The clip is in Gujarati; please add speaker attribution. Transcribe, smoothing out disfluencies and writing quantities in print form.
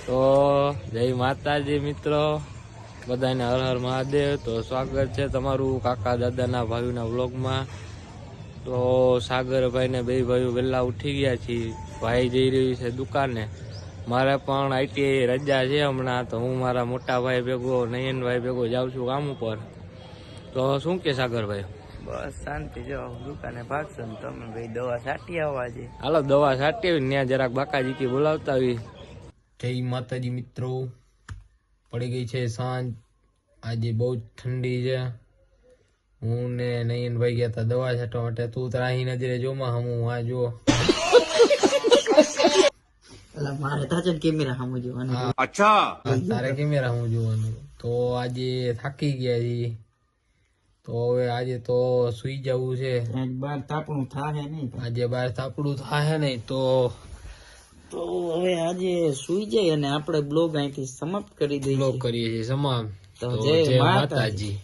Speaker 1: તો જય માતાજી મિત્રો, બધાને હર હર મહાદેવ। તો સ્વાગત છે તમારું કાકા દાદાના ભાઈના વ્લોગમાં। તો સાગરભાઈ ને બે ભાઈઓ વહેલા ઉઠી ગયા છીએ। ભાઈ જઈ રહ્યું છે દુકાને, મારે પણ આઈટી રજા છે હમણાં, તો હું મારા મોટા ભાઈ ભેગો નયનભાઈ ભેગો જાઉં છું કામ ઉપર। તો શું કે સાગરભાઈ?
Speaker 2: બસ શાંતિ, જો દુકાને ભાગશો ને તમે ભાઈ દવા છાંટી આવવા છે।
Speaker 1: હાલો દવા છાંટી આવી, ત્યાં જરાક બાકાજી બોલાવતા આવી। જય માતાજી મિત્રો, પડી ગઈ છે સાંજ, આજે બહુ જ ઠંડી છે। હું ને નયનભાઈ ગયા હતા દવા છાંટવા માટે। તું ત્રાહી નજરે જોમાં હમું આ જો
Speaker 2: મારે તાજે કેમેરા સામુ જોવાનું।
Speaker 1: અચ્છા, તારે કેમેરા હું જોવાનું। તો આજે થાકી ગયા છીએ, તો હવે આજે તો સુઈ જવું છે।
Speaker 2: બાર તાપણું થાહે નહીં,
Speaker 1: આજે બાર તાપડું થાય નહીં તો
Speaker 2: હવે આજે સુઈ જાય અને આપણે બ્લોગ અહીંથી સમાપ્ત કરી દઈએ।
Speaker 1: બ્લોગ કરીએ છીએ સમાપ્ત।
Speaker 2: તો
Speaker 1: તો
Speaker 2: જય
Speaker 1: જય
Speaker 2: માતાજી।
Speaker 1: માતાજી।